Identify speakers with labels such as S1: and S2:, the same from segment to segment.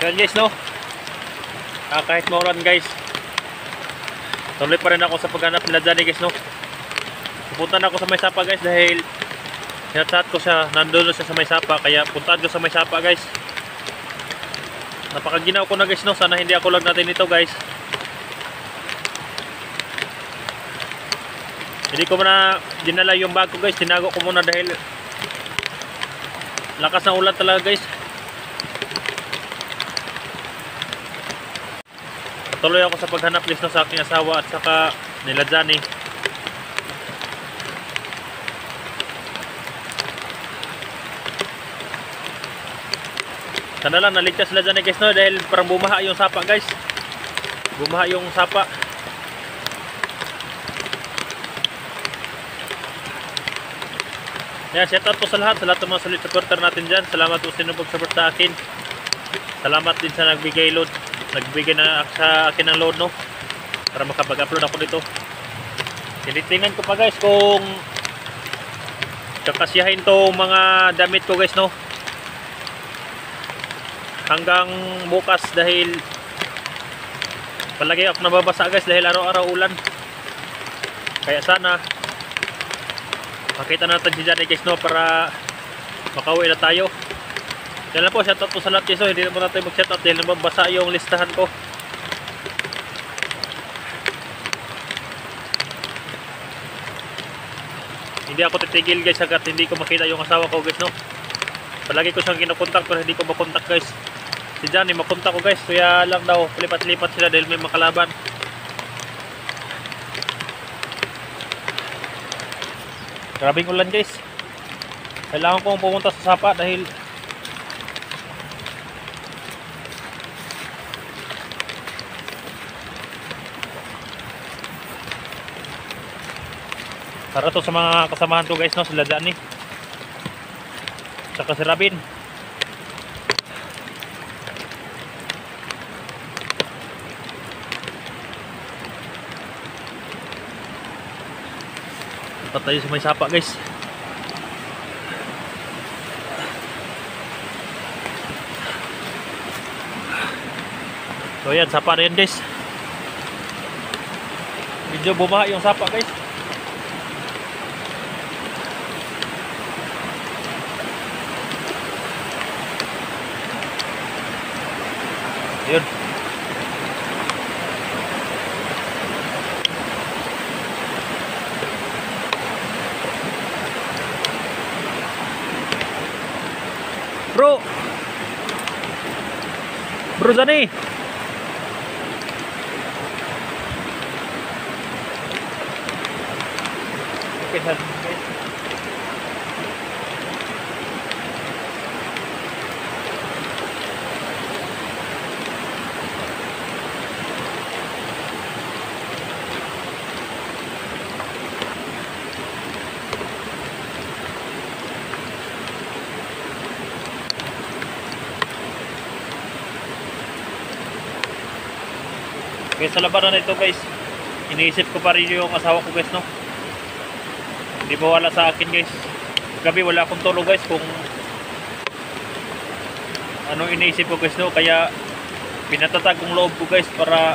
S1: Ayan guys, no? Kahit maulan guys, tuloy pa rin ako sa paghanap nila dyan guys, no? Pupunta na ako sa May Sapa guys dahil sinat ko siya, nandun siya sa May Sapa, kaya puntahan ko sa May Sapa guys. Napakaginaw ko na guys, no? Sana hindi ako lag natin ito guys. Hindi ko muna dinala yung bag ko guys, tinago ko muna dahil lakas ng ulan talaga guys. Tuloy ako sa paghanap guys, no, sa aking asawa at saka nila Johnny. Sana lang naligtas sila Johnny guys, no, dahil parang bumaha yung sapa guys. Bumaha yung sapa. Yan, shout out po sa lahat ng mga solid supporter natin dyan. Salamat po sa inyo pag-support sa akin. Salamat din sa nagbigay na sa akin ng load, no, para makapag-upload ako dito. Tinitingnan ko pa guys kung kakasyahin tong mga damit ko guys, no, hanggang bukas dahil palagi ako nababasa guys dahil araw-araw ulan. Kaya sana makita natin si Johnny guys, no, para makauwi na tayo. Yan lang po, shoutout po sa lahat guys, no. Hindi na po natin mag-shoutout dahil nababasa yung listahan ko. Hindi ako titigil guys hanggat hindi ko makita yung asawa ko guys, no. Palagi ko siyang kinokontak pero hindi ko makontak guys. Si Johnny makontak ko guys, kaya lang daw lipat-lipat sila dahil may makalaban. Grabing ulan guys. Kailangan kong pumunta sa Sapa dahil para to sa mga kasamahan ko guys, no, sila Johnny saka si Robin. Punta tayo sa May Sapa guys. So yan, Sapa na yan guys. Medyo bumaha yung Sapa guys. Yun. Bro Johnny. Okay, sir. Okay, sa labanan na ito guys, iniisip ko pa rin yung asawa ko guys, no. Hindi ba wala sa akin guys. Gabi wala akong tulog guys kung anong iniisip ko guys, no. Kaya pinatatag kong loob ko guys para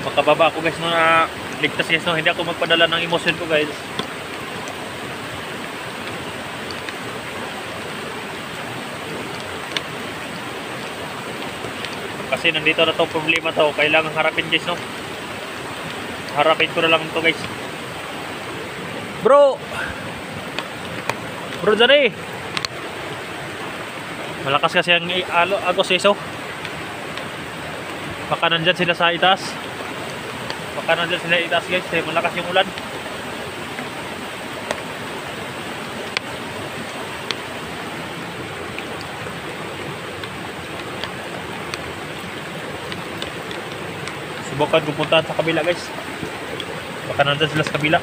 S1: makababa ako guys, no, na ligtas guys, no. Hindi ako magpadala ng emosyon ko guys. Kasi nandito na to problema to, kailangan harapin guys, no. Harapin ko na lang to guys. Bro Johnny, malakas kasi ang agos guys, oh. Baka nandyan sila sa itaas. Baka nandyan sila itaas guys, eh, malakas yung ulan. Subukan pupuntahan sa kabila guys. Baka nandun sila sa kabila.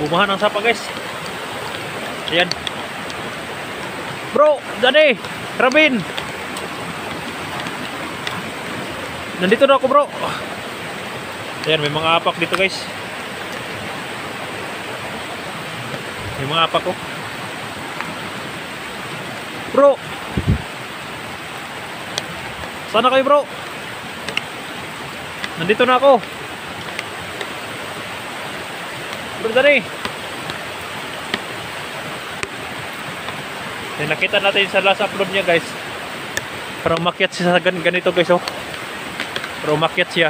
S1: Bumahan ang sapa guys. Ayan. Bro, Johnny, Rabin. Nandito na ako bro. Ayan, may mga apak dito guys. May mga apak ko. Bro. Sana kayo bro. Nandito na ako. Bro Johnny. Nakita natin sa last upload niya guys. Parang umakyat siya sa ganito guys oh. Parang umakyat siya.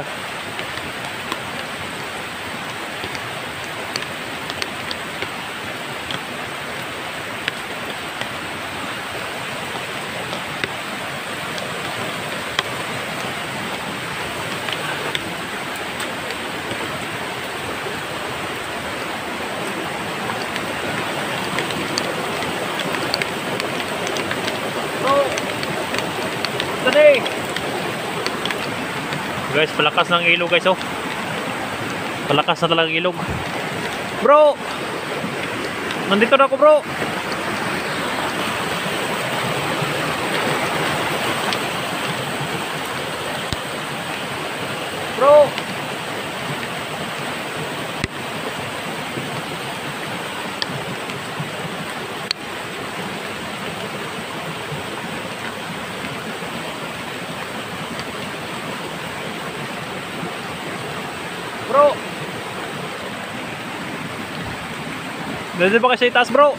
S1: Guys, palakas ng ilog guys oh. Palakas na talagang ilog. Bro. Nandito na ako bro. Bro. Bro. Nandito ba kayo sa itaas bro?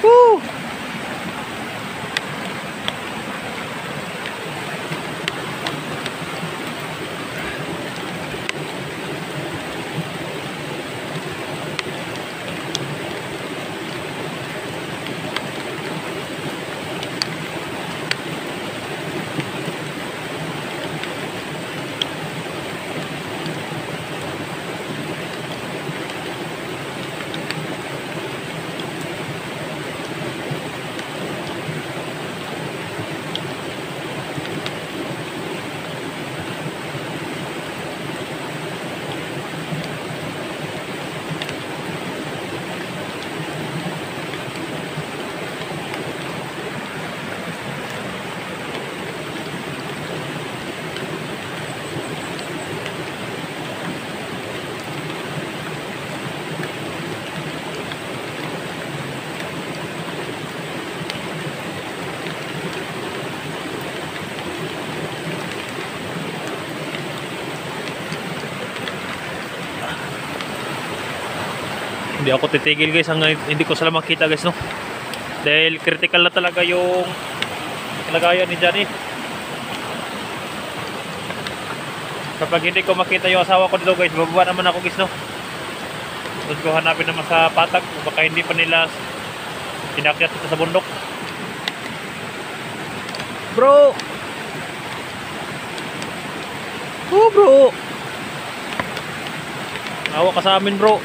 S1: Woo! Hindi ako titigil guys hanggang hindi ko sila makita guys no. Dahil critical na talaga yung kalagayan ni Johnny. Kapag hindi ko makita yung asawa ko dito guys, bababa naman ako guys no. Doon ko hanapin naman sa patag, baka hindi pa nila pinakyat sa bundok. Bro. Oh bro. Awa ka sa amin bro.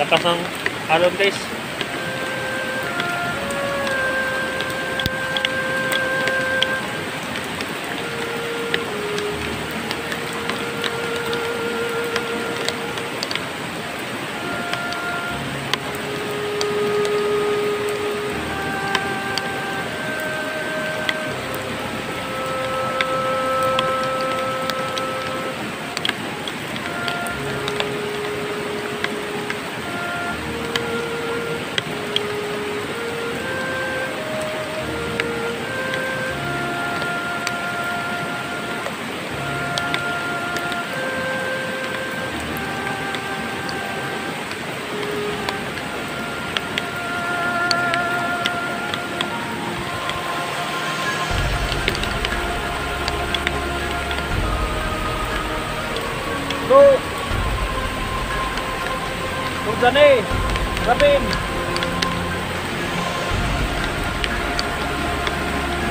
S1: Lakas ng alon guys. Bro. Johnny, Rabin.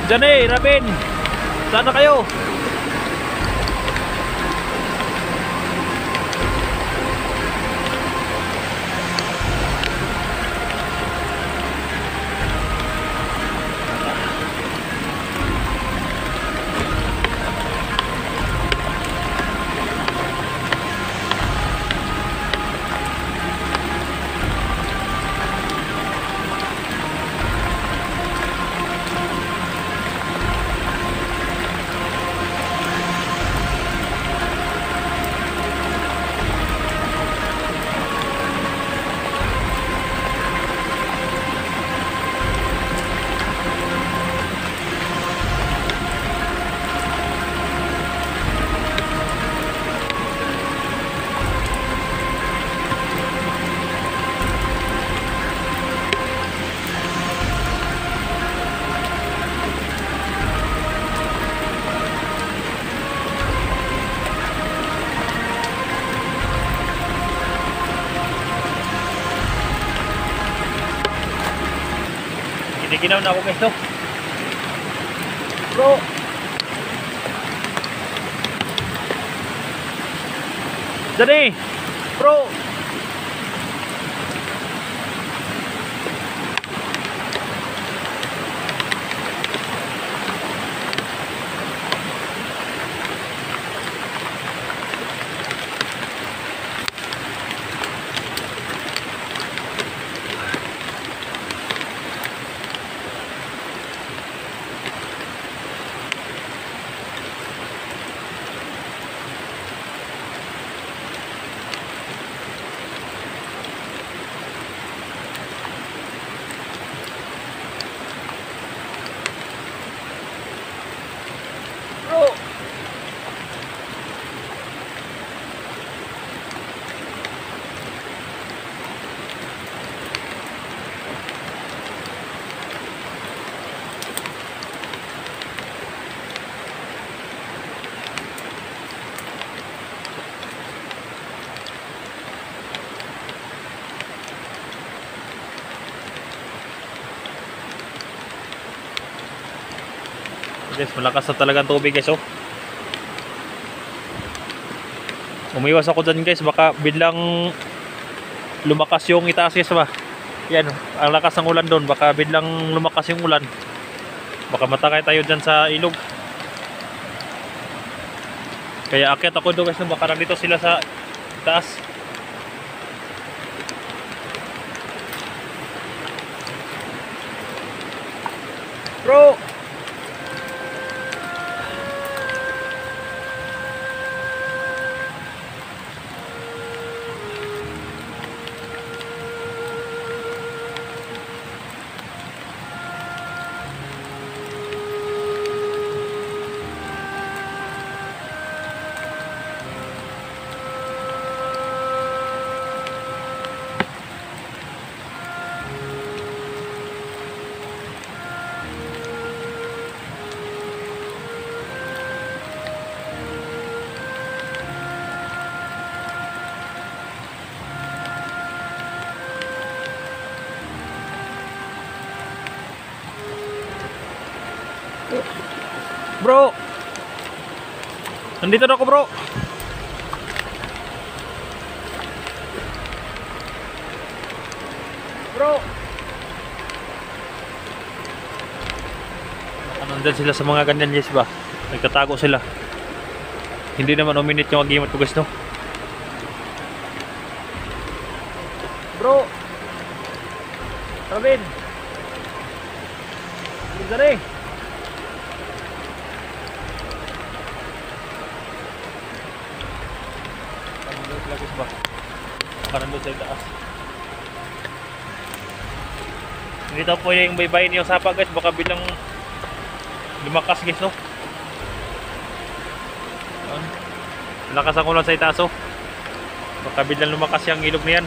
S1: Johnny, Rabin. Sana kayo? Giniginaw na ako guys, no? Bro! Dali! Bro! Guys, malakas na talaga ang tubig guys, oh. Umiwas ako dyan guys, baka biglang lumakas yung itaas guys ba. Yan, ang lakas ng ulan doon, baka biglang lumakas yung ulan. Baka matakay tayo dyan sa ilog. Kaya akyat ako doon guys, baka nandito sila sa taas. Bro! Bro! Nandito na ako bro! Bro! Nandyan sila sa mga ganyan guys ba? Nagtatago sila. Hindi naman uminit yung agimat ko guys, no? Bro! Robin! Dali! Lagos ba? Baka nandun sa itaas. Hindi daw po yung baybayin yung sapa guys, baka bilang lumakas guys, no? Lakas ang ulan sa itaas, oh. Baka bilang lumakas yung ilog na yan.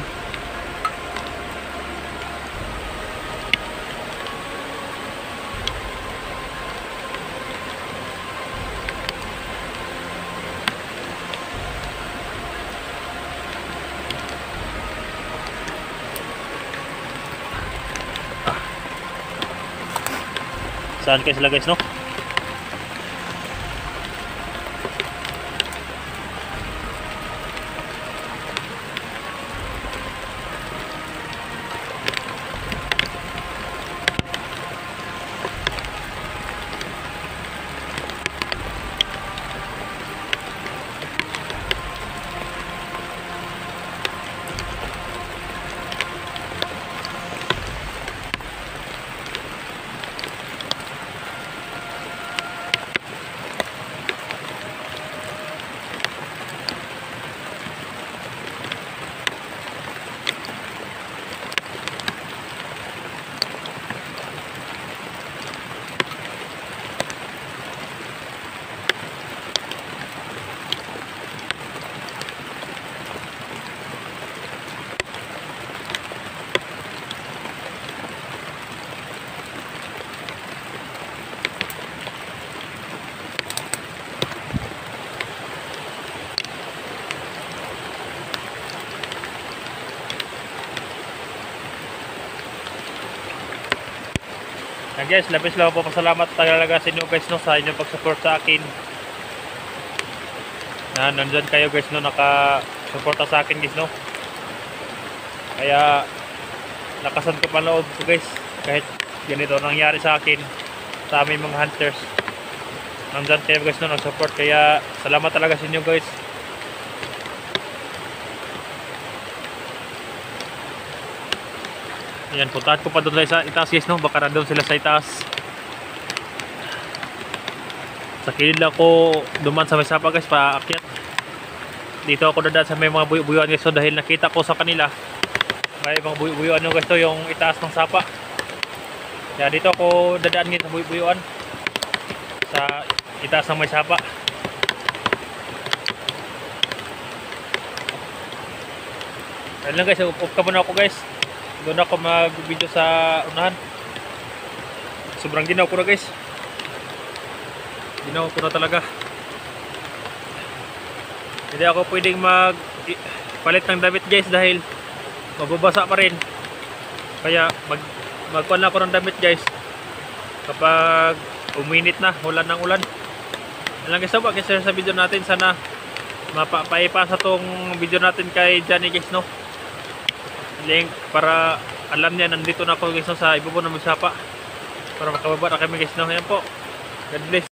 S1: Saan kayo sila guys, no? And guys, labis lang po pasalamat talaga sa inyo guys no, sa inyong pag-support sa akin. Na nandyan kayo guys no, naka-suporta sa akin guys no. Kaya lakasan ko panood ko guys, kahit ganito nangyari sa akin, sa aming mga hunters. Nandyan kayo guys no, nag-support, kaya salamat talaga sa inyo guys. Ayan, puntahan ko pa doon sa itaas guys no, baka nandun sila sa itaas. Sa kilid lang ako duman sa may sapa guys, paakyat. Dito ako dadaan sa may mga buyo-buyuan guys, so dahil nakita ko sa kanila may mga buyo-buyuan guys to, yung itaas ng sapa. Kaya dito ako dadaan guys sa buyo-buyuan, sa itaas ng may sapa. Ayun lang guys, up ka muna ako guys. Doon ako mag-video sa unahan. Sobrang ginaw ko na guys. Ginaw ko na talaga. Hindi ako pwedeng palit ng damit guys dahil mababasa pa rin. Kaya magkuhan na ako ng damit guys kapag uminit na, ulan ng ulan. Alam guys, sa video natin, sana mapaipasa tong video natin kay Johnny guys no, link para alam niya nandito na ako guys no, sa ibaba ng magsapa, para makababa na kami guys no. Ayan po, God bless.